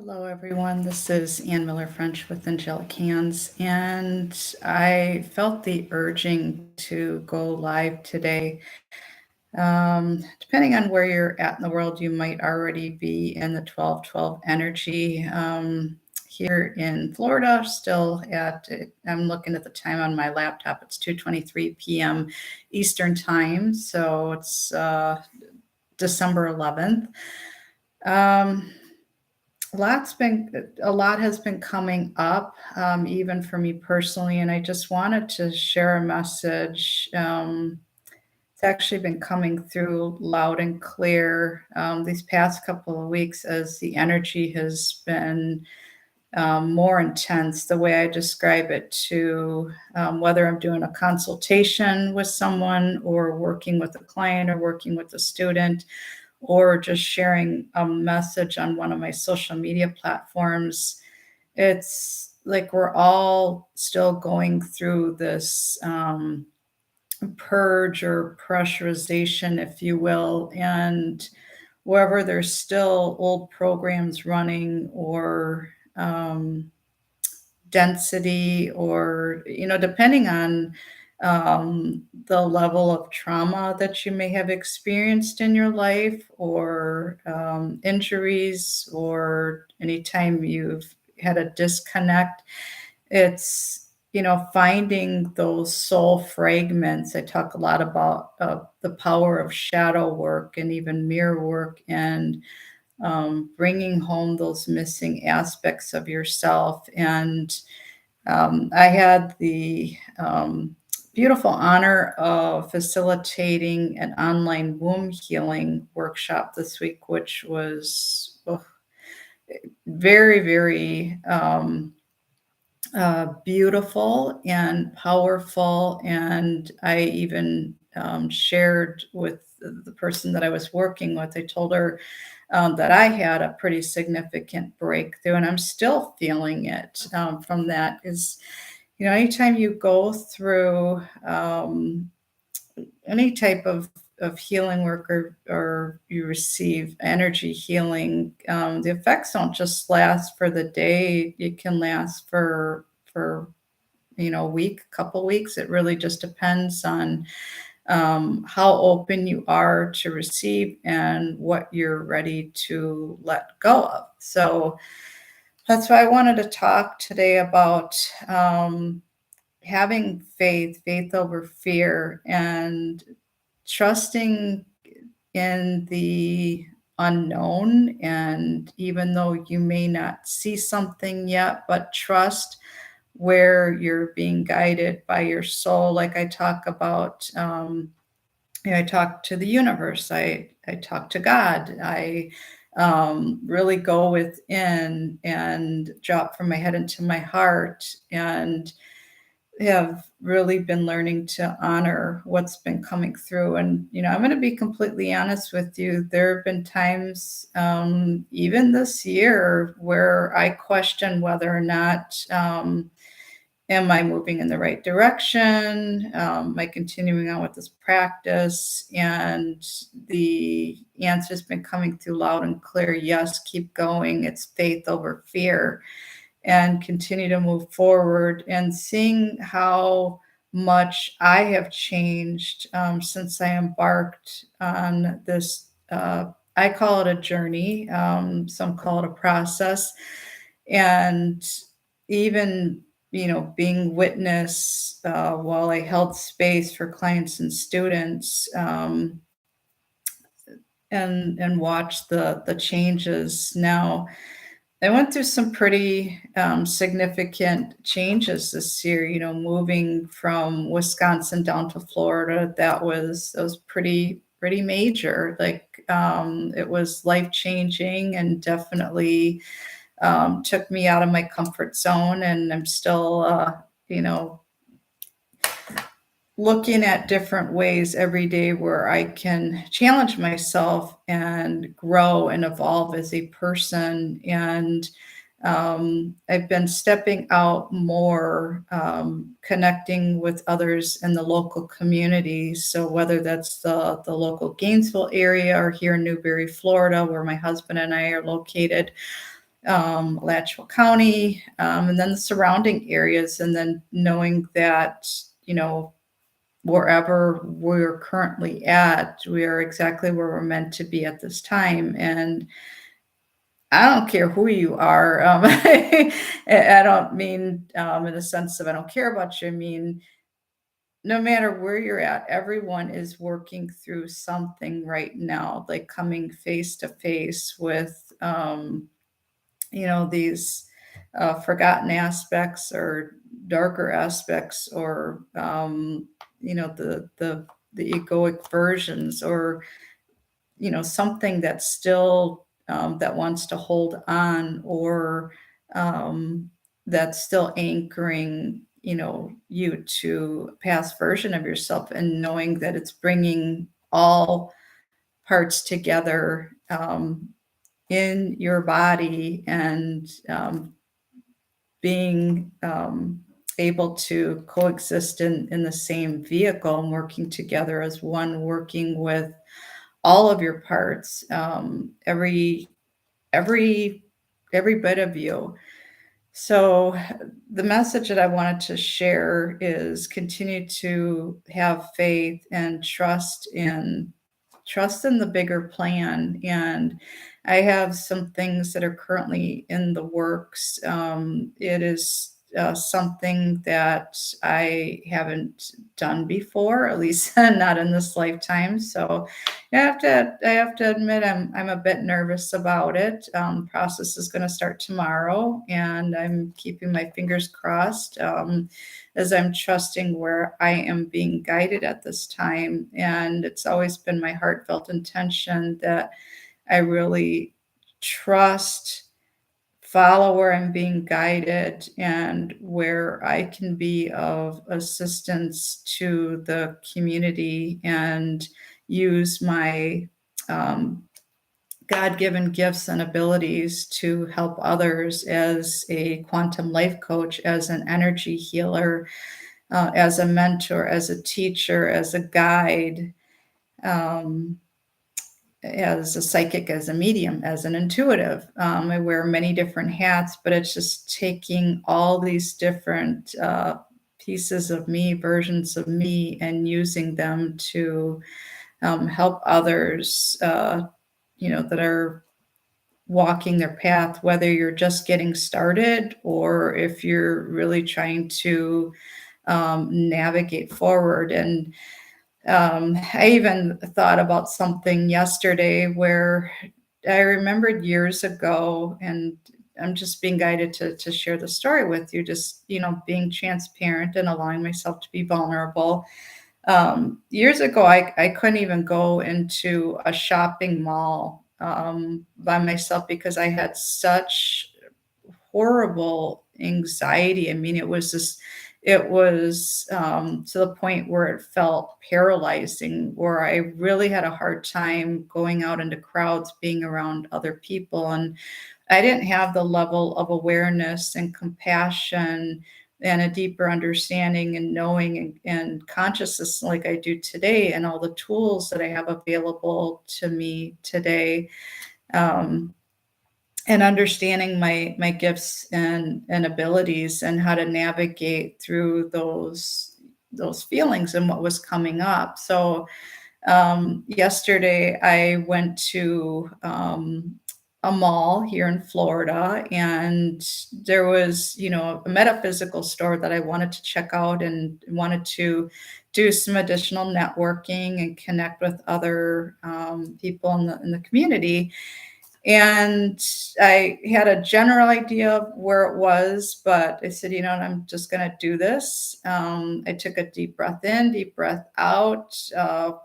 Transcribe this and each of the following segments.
Hello, everyone. This is Ann Miller French with Angelic Hands, and I felt the urging to go live today. Depending on where you're at in the world, you might already be in the 12-12 energy. Here in Florida, still I'm looking at the time on my laptop, it's 2:23 p.m. Eastern Time, so it's December 11th. Um, a lot has been coming up, even for me personally, and I just wanted to share a message. It's actually been coming through loud and clear these past couple of weeks as the energy has been more intense. The way I describe it to whether I'm doing a consultation with someone or working with a client or working with a student or just sharing a message on one of my social media platforms. It's like we're all still going through this purge or pressurization, if you will. And wherever there's still old programs running or density, or, depending on the level of trauma that you may have experienced in your life, or injuries, or anytime you've had a disconnect, it's, finding those soul fragments. I talk a lot about the power of shadow work and even mirror work, and bringing home those missing aspects of yourself. And I had the beautiful honor of facilitating an online womb healing workshop this week, which was very, very beautiful and powerful. And I even shared with the person that I was working with, I told her that I had a pretty significant breakthrough, and I'm still feeling it from that. Is, anytime you go through any type of healing work, or you receive energy healing, the effects don't just last for the day. It can last for a week, couple weeks. It really just depends on how open you are to receive and what you're ready to let go of. So that's why I wanted to talk today about having faith over fear, and trusting in the unknown. And even though you may not see something yet, but trust where you're being guided by your soul. Like I talk about, I talk to the universe, I talk to God, I really go within and drop from my head into my heart, and have really been learning to honor what's been coming through. And, I'm going to be completely honest with you. There have been times, even this year, where I question whether or not, am I moving in the right direction? Am I continuing on with this practice? And the answer's been coming through loud and clear. Yes, keep going. It's faith over fear, and continue to move forward, and seeing how much I have changed since I embarked on this. I call it a journey. Some call it a process. And even, being witness while I held space for clients and students, and watch the changes. Now, I went through some pretty significant changes this year. Moving from Wisconsin down to Florida, that was pretty major. Like, it was life changing, and definitely took me out of my comfort zone. And I'm still, looking at different ways every day where I can challenge myself and grow and evolve as a person. And I've been stepping out more, connecting with others in the local community. So whether that's the local Gainesville area, or here in Newberry, Florida, where my husband and I are located, Alachua County, and then the surrounding areas, and then knowing that, you know, wherever we're currently at, we are exactly where we're meant to be at this time. And I don't care who you are. I don't mean in the sense of I don't care about you. I mean, no matter where you're at, everyone is working through something right now, like coming face to face with, these forgotten aspects or darker aspects, or the egoic versions, or something that's still that wants to hold on, or um, that's still anchoring you to a past version of yourself, and knowing that it's bringing all parts together in your body, and being able to coexist in the same vehicle, and working together as one, working with all of your parts, every every bit of you. So the message that I wanted to share is continue to have faith and trust in the bigger plan. And I have some things that are currently in the works. It is something that I haven't done before, at least not in this lifetime. So I have to admit I'm a bit nervous about it. Process is going to start tomorrow, and I'm keeping my fingers crossed, as I'm trusting where I am being guided at this time. And it's always been my heartfelt intention that I really trust, follow where I'm being guided, and where I can be of assistance to the community, and use my um, God given gifts and abilities to help others as a quantum life coach, as an energy healer, as a mentor, as a teacher, as a guide, um, as a psychic, as a medium, as an intuitive. I wear many different hats, but it's just taking all these different pieces of me, versions of me, and using them to help others, that are walking their path, whether you're just getting started or if you're really trying to navigate forward. And I even thought about something yesterday where I remembered years ago, and I'm just being guided to share the story with you, just, being transparent and allowing myself to be vulnerable. Years ago, I couldn't even go into a shopping mall by myself because I had such horrible anxiety. I mean, it was to the point where it felt paralyzing, where I really had a hard time going out into crowds, being around other people. And I didn't have the level of awareness and compassion and a deeper understanding and knowing and consciousness like I do today, and all the tools that I have available to me today. Um, and understanding my gifts and abilities, and how to navigate through those feelings and what was coming up. So yesterday I went to a mall here in Florida, and there was, a metaphysical store that I wanted to check out, and wanted to do some additional networking and connect with other people in the community. And I had a general idea of where it was, but I said, I'm just going to do this. I took a deep breath in, deep breath out,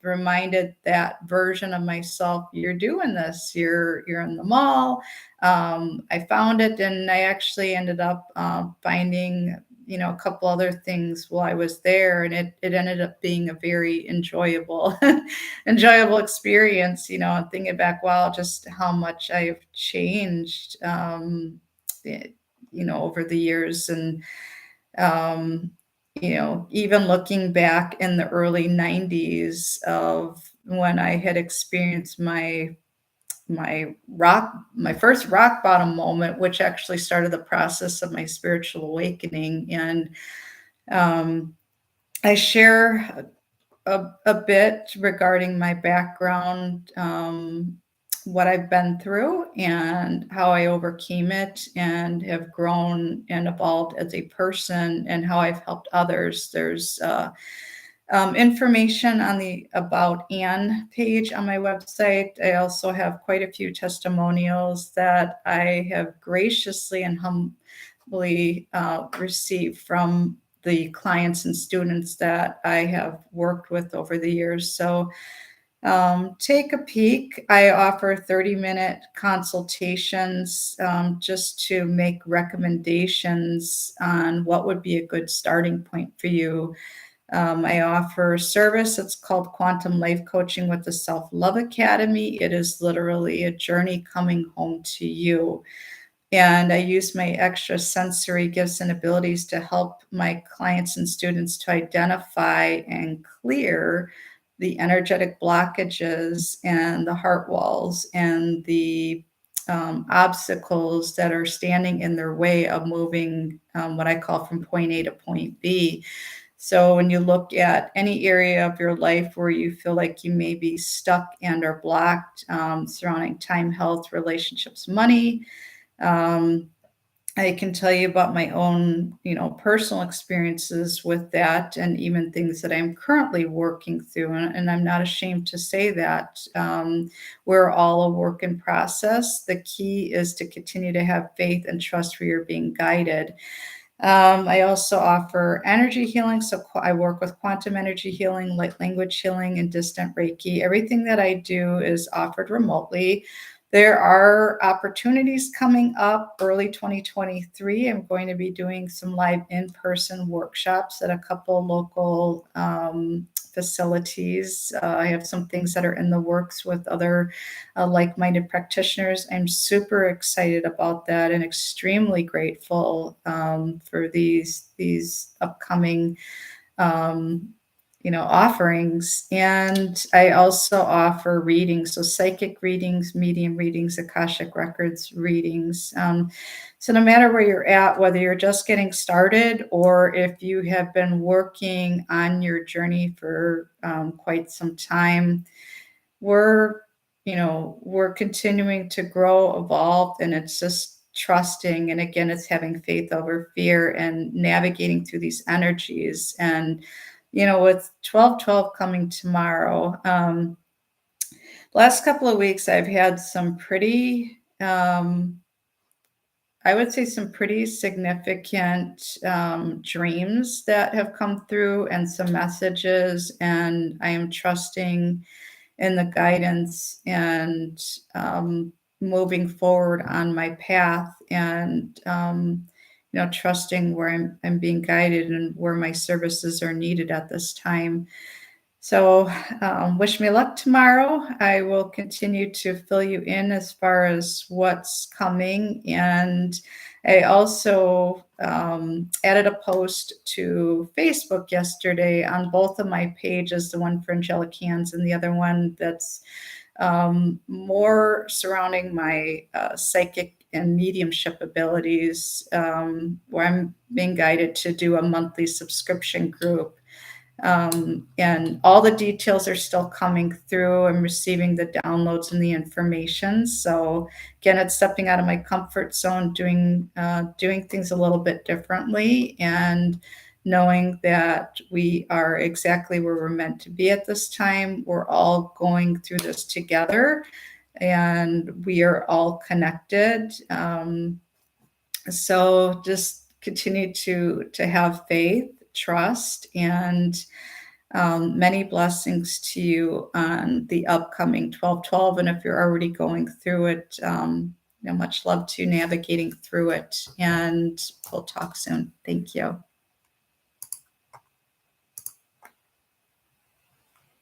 reminded that version of myself, you're doing this, you're in the mall. I found it, and I actually ended up finding a couple other things while I was there, and it ended up being a very enjoyable experience, and thinking back, wow, just how much I've changed, over the years. And, um, even looking back in the early 90s of when I had experienced my my first rock bottom moment, which actually started the process of my spiritual awakening. And um, I share a bit regarding my background, what I've been through, and how I overcame it, and have grown and evolved as a person, and how I've helped others. There's information on the About Anne page on my website. I also have quite a few testimonials that I have graciously and humbly received from the clients and students that I have worked with over the years. So take a peek. I offer 30-minute consultations, just to make recommendations on what would be a good starting point for you. I offer a service. It's called Quantum Life Coaching with the Self Love Academy. It is literally a journey coming home to you. And I use my extra sensory gifts and abilities to help my clients and students to identify and clear the energetic blockages and the heart walls and the obstacles that are standing in their way of moving, what I call from point A to point B. So when you look at any area of your life where you feel like you may be stuck and or blocked, surrounding time, health, relationships, money, um, I can tell you about my own, personal experiences with that, and even things that I'm currently working through. And I'm not ashamed to say that. We're all a work in process. The key is to continue to have faith and trust where you're being guided. I also offer energy healing. So I work with quantum energy healing, light language healing, and distant Reiki. Everything that I do is offered remotely. There are opportunities coming up early 2023. I'm going to be doing some live in-person workshops at a couple local facilities. I have some things that are in the works with other like-minded practitioners. I'm super excited about that and extremely grateful for these upcoming offerings. And I also offer readings, so psychic readings, medium readings, Akashic Records readings. So no matter where you're at, whether you're just getting started or if you have been working on your journey for quite some time, we're we're continuing to grow, evolve, and it's just trusting. And again, it's having faith over fear and navigating through these energies. And with 12/12 coming tomorrow, last couple of weeks I've had some pretty, I would say, some pretty significant dreams that have come through, and some messages, and I am trusting in the guidance and moving forward on my path, and trusting where I'm being guided and where my services are needed at this time. So wish me luck tomorrow. I will continue to fill you in as far as what's coming. And I also added a post to Facebook yesterday on both of my pages, the one for Angelic Hands and the other one that's more surrounding my psychic and mediumship abilities, where I'm being guided to do a monthly subscription group. And all the details are still coming through. I'm receiving the downloads and the information. So again, it's stepping out of my comfort zone, doing things a little bit differently, and knowing that we are exactly where we're meant to be at this time. We're all going through this together, and we are all connected. So just continue to have faith, trust, and many blessings to you on the upcoming 12/12. And if you're already going through it, much love to you navigating through it. And we'll talk soon. Thank you.